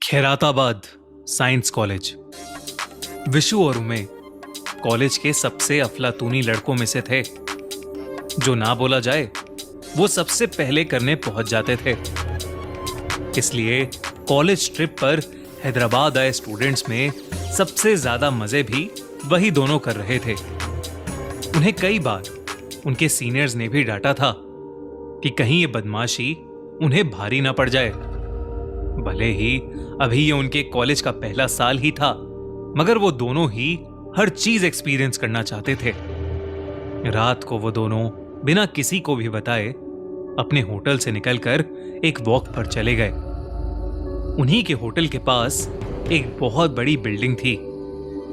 Khairatabad science college. Vishu और उमे college के सबसे अफलातूनी लड़कों में से थे। जो ना बोला जाए वो सबसे पहले करने पहुंच जाते थे। इसलिए कॉलेज ट्रिप पर हैदराबाद आए स्टूडेंट्स में सबसे ज्यादा मजे भी वही दोनों कर रहे थे। उन्हें कई बार उनके सीनियर्स ने भी डांटा था कि कहीं ये बदमाशी उन्हें भारी ना पड़ जाए। भले ही अभी ये उनके कॉलेज का पहला साल ही था, मगर वो दोनों ही हर चीज एक्सपीरियंस करना चाहते थे। रात को वो दोनों बिना किसी को भी बताए अपने होटल से निकलकर एक वॉक पर चले गए। उन्हीं के होटल के पास एक बहुत बड़ी बिल्डिंग थी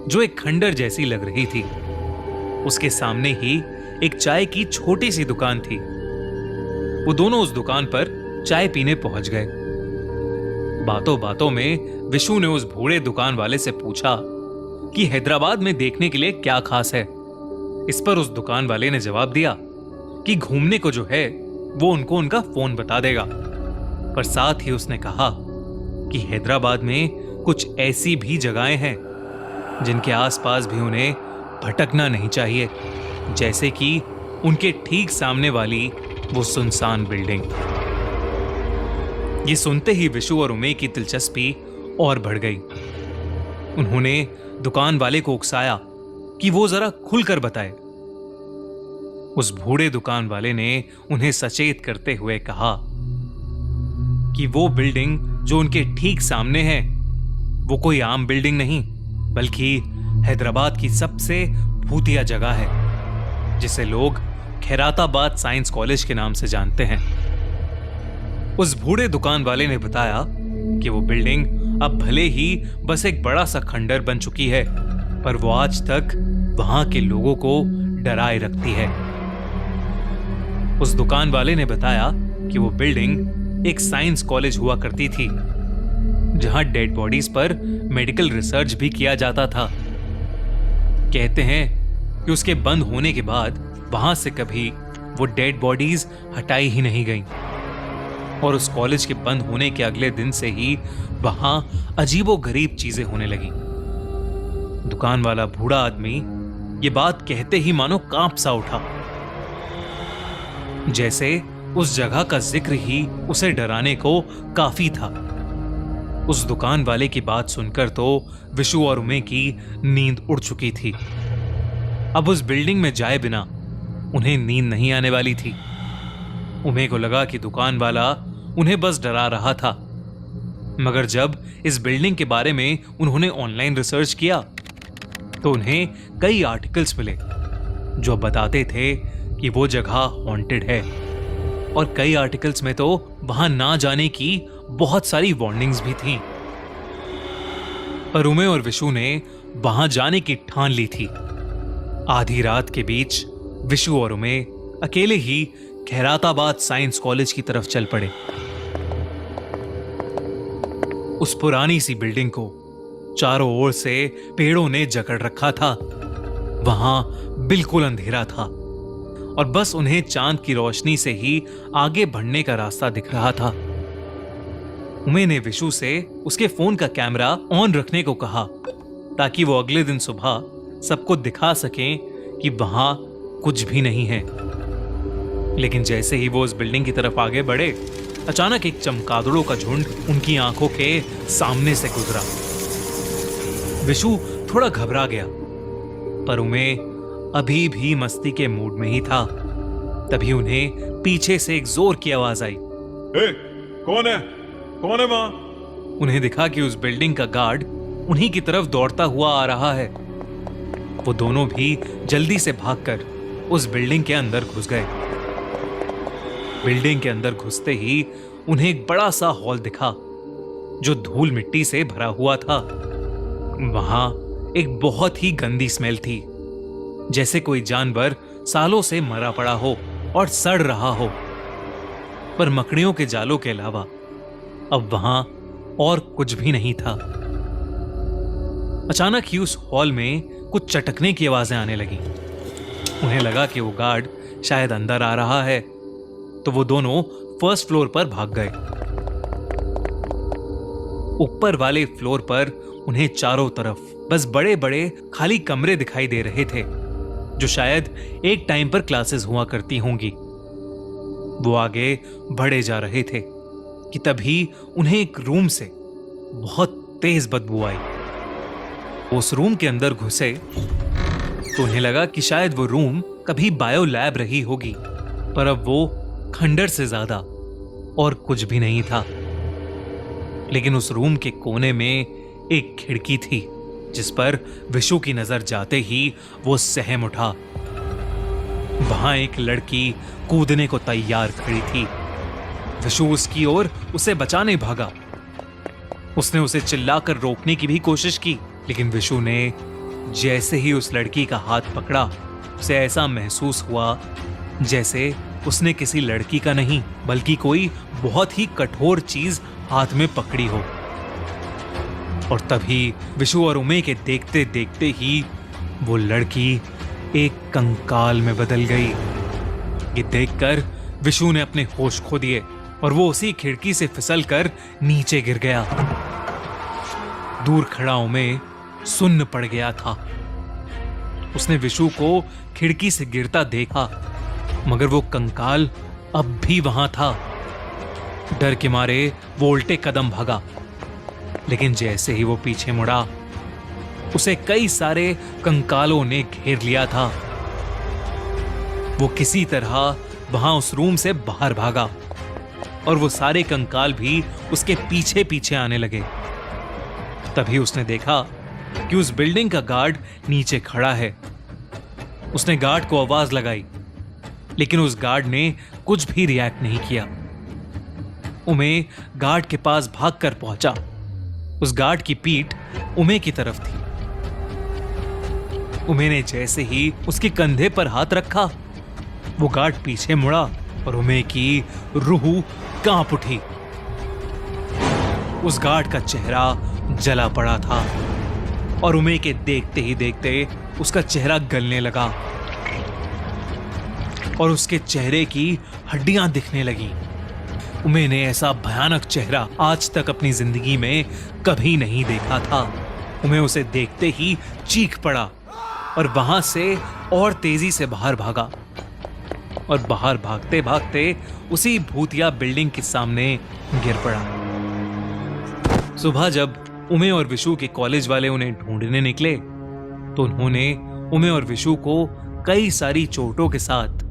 जो एक खंडर जैसी लग रही थी। उसके सामने ही एक चाय की छोटी सी दुकान थी। वो दोनों उस दुकान पर चाय पीने पहुंच गए। बातों बातों में विशु ने उस बूढ़े दुकान वाले से पूछा कि हैदराबाद में देखने के लिए क्या खास है। इस पर उस दुकान वाले ने जवाब दिया कि घूमने को जो है वो उनको उनका फोन बता देगा, पर साथ ही उसने कहा कि हैदराबाद में कुछ ऐसी भी जगहें हैं जिनके आसपास भी उन्हें भटकना नहीं चाहिए, जैसे कि उनके ठीक सामने वाली वो सुनसान बिल्डिंग। ये सुनते ही विशु और उमे की दिलचस्पी और बढ़ गई। उन्होंने दुकान वाले को उकसाया कि वो जरा खुलकर बताए। उस बूढ़े दुकान वाले ने उन्हें सचेत करते हुए कहा कि वो बिल्डिंग जो उनके ठीक सामने है वो कोई आम बिल्डिंग नहीं, बल्कि हैदराबाद की सबसे भूतिया जगह है, जिसे लोग खैराताबाद साइंस कॉलेज के नाम से जानते हैं। उस बूढ़े दुकान वाले ने बताया कि वो बिल्डिंग अब भले ही बस एक बड़ा सा खंडर बन चुकी है, पर वो आज तक वहां के लोगों को डराए रखती है। उस दुकान वाले ने बताया कि वो बिल्डिंग एक साइंस कॉलेज हुआ करती थी, जहां डेड बॉडीज पर मेडिकल रिसर्च भी किया जाता था। कहते हैं कि उसके बंद होने के बाद वहां से कभी वो डेड बॉडीज हटाई ही नहीं गईं। और उस कॉलेज के बंद होने के अगले दिन से ही वहां अजीबोगरीब चीजें होने लगी। दुकान वाला बूढ़ा आदमी ये बात कहते ही मानो कांप सा उठा, जैसे उस जगह का जिक्र ही उसे डराने को काफी था। उस दुकान वाले की बात सुनकर तो विशु और उमे की नींद उड़ चुकी थी। अब उस बिल्डिंग में जाए बिना उन्हें नींद नहीं आने वाली थी। उमे को लगा कि दुकान वाला उन्हें बस डरा रहा था, मगर जब इस बिल्डिंग के बारे में उन्होंने ऑनलाइन रिसर्च किया तो उन्हें कई आर्टिकल्स मिले जो बताते थे कि वो जगह हॉन्टेड है, और कई आर्टिकल्स में तो वहां ना जाने की बहुत सारी वार्निंग्स भी थीं। पर उमे और विशु ने वहां जाने की ठान ली थी। आधी रात के बीच विशु और उमे अकेले ही खैराताबाद साइंस कॉलेज की तरफ चल पड़े। उस पुरानी सी बिल्डिंग को चारों ओर से पेड़ों ने जकड़ रखा था। वहां बिल्कुल अंधेरा था और बस उन्हें चांद की रोशनी से ही आगे बढ़ने का रास्ता दिख रहा था। उमे ने विशु से उसके फोन का कैमरा ऑन रखने को कहा, ताकि वो अगले दिन सुबह सबको दिखा सकें कि वहां कुछ भी नहीं है। लेकिन जैसे ही वो उस बिल्डिंग की तरफ आगे बढ़े, अचानक एक चमगादड़ों का झुंड उनकी आंखों के सामने से गुजरा। विशु थोड़ा घबरा गया, पर उमे अभी भी मस्ती के मूड में ही था। तभी उन्हें पीछे से एक जोर की आवाज आई, ए, कौन है? कौन है वहां? उन्हें दिखा कि उस बिल्डिंग का गार्ड उन्हीं की तरफ दौड़ता हुआ आ रहा है। वो दोनों भी जल्दी से भागकर उस बिल्डिंग के अंदर घुस गए। बिल्डिंग के अंदर घुसते ही उन्हें एक बड़ा सा हॉल दिखा जो धूल मिट्टी से भरा हुआ था। वहां एक बहुत ही गंदी स्मेल थी, जैसे कोई जानवर सालों से मरा पड़ा हो और सड़ रहा हो। पर मकड़ियों के जालों के अलावा अब वहां और कुछ भी नहीं था। अचानक ही उस हॉल में कुछ चटकने की आवाजें आने लगी। उन्हें लगा कि वो गार्ड शायद अंदर आ रहा है, तो वो दोनों फर्स्ट फ्लोर पर भाग गए। ऊपर वाले फ्लोर पर उन्हें चारों तरफ बस बड़े बड़े खाली कमरे दिखाई दे रहे थे, जो शायद एक टाइम पर क्लासेस हुआ करती होंगी। वो आगे बढ़े जा रहे थे कि तभी उन्हें एक रूम से बहुत तेज बदबू आई। उस रूम के अंदर घुसे तो उन्हें लगा कि शायद वो रूम कभी बायो लैब रही होगी, पर अब वो खंडर से ज्यादा और कुछ भी नहीं था। लेकिन उस रूम के कोने में एक खिड़की थी, जिस पर विशु की नजर जाते ही वो सहम उठा। वहां एक लड़की कूदने को तैयार खड़ी थी। विशु उसकी ओर उसे बचाने भागा। उसने उसे चिल्लाकर रोकने की भी कोशिश की, लेकिन विशु ने जैसे ही उस लड़की का हाथ पकड़ा, उसे ऐसा महसूस हुआ जैसे उसने किसी लड़की का नहीं बल्कि कोई बहुत ही कठोर चीज हाथ में पकड़ी हो। और तभी विशु और उमे के देखते देखते ही वो लड़की एक कंकाल में बदल गई। ये देखकर विशु ने अपने होश खो दिए और वो उसी खिड़की से फिसलकर नीचे गिर गया। दूर खड़ा उमे सुन्न पड़ गया था। उसने विशु को खिड़की से गिरता देखा, मगर वो कंकाल अब भी वहां था। डर के मारे वो उल्टे कदम भागा, लेकिन जैसे ही वो पीछे मुड़ा, उसे कई सारे कंकालों ने घेर लिया था। वो किसी तरह वहां उस रूम से बाहर भागा और वो सारे कंकाल भी उसके पीछे पीछे आने लगे। तभी उसने देखा कि उस बिल्डिंग का गार्ड नीचे खड़ा है। उसने गार्ड को आवाज लगाई, लेकिन उस गार्ड ने कुछ भी रिएक्ट नहीं किया। उमे गार्ड के पास भागकर पहुंचा। उस गार्ड की पीठ उमे की तरफ थी। उमे ने जैसे ही उसके कंधे पर हाथ रखा, वो गार्ड पीछे मुड़ा और उमे की रूह कांप उठी। उस गार्ड का चेहरा जला पड़ा था और उमे के देखते ही देखते उसका चेहरा गलने लगा और उसके चेहरे की हड्डियां दिखने लगी। उमे ने ऐसा भयानक चेहरा आज तक अपनी जिंदगी में कभी नहीं देखा था। उमे उसे देखते ही चीख पड़ा और वहां से और तेजी से बाहर भागा और बाहर भागते भागते उसी भूतिया बिल्डिंग के सामने गिर पड़ा। सुबह जब उमे और विशु के कॉलेज वाले उन्हें ढूंढने निकले तो उन्होंने उमे और विशु को कई सारी चोटों के साथ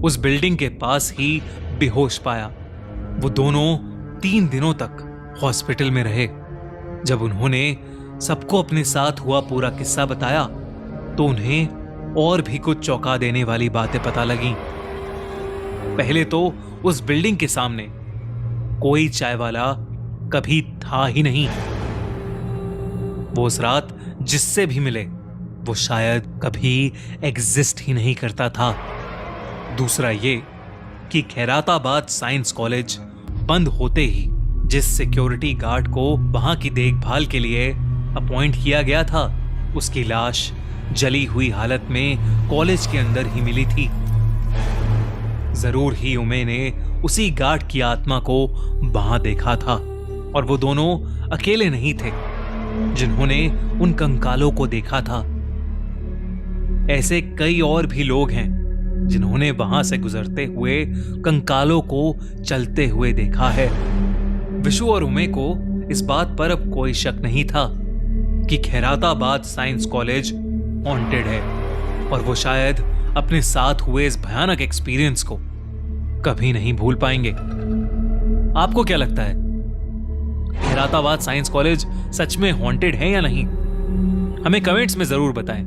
उस बिल्डिंग के पास ही बेहोश पाया। वो दोनों 3 दिनों तक हॉस्पिटल में रहे। जब उन्होंने सबको अपने साथ हुआ पूरा किस्सा बताया तो उन्हें और भी कुछ चौंका देने वाली बातें पता लगीं। पहले तो उस बिल्डिंग के सामने कोई चाय वाला कभी था ही नहीं। वो उस रात जिससे भी मिले वो शायद कभी एग्जिस्ट ही नहीं करता था। दूसरा ये कि खैराताबाद साइंस कॉलेज बंद होते ही जिस सिक्योरिटी गार्ड को वहां की देखभाल के लिए अपॉइंट किया गया था, उसकी लाश जली हुई हालत में कॉलेज के अंदर ही मिली थी। जरूर ही उमे ने उसी गार्ड की आत्मा को वहां देखा था और वो दोनों अकेले नहीं थे जिन्होंने उन कंकालों को देखा था। ऐसे कई और भी लोग हैं जिन्होंने वहां से गुजरते हुए कंकालों को चलते हुए देखा है। विशु और उमे को इस बात पर अब कोई शक नहीं था कि खैराताबाद साइंस कॉलेज हॉन्टेड है और वो शायद अपने साथ हुए इस भयानक एक्सपीरियंस को कभी नहीं भूल पाएंगे। आपको क्या लगता है, खैराताबाद साइंस कॉलेज सच में हॉन्टेड है या नहीं? हमें कमेंट्स में जरूर बताएं।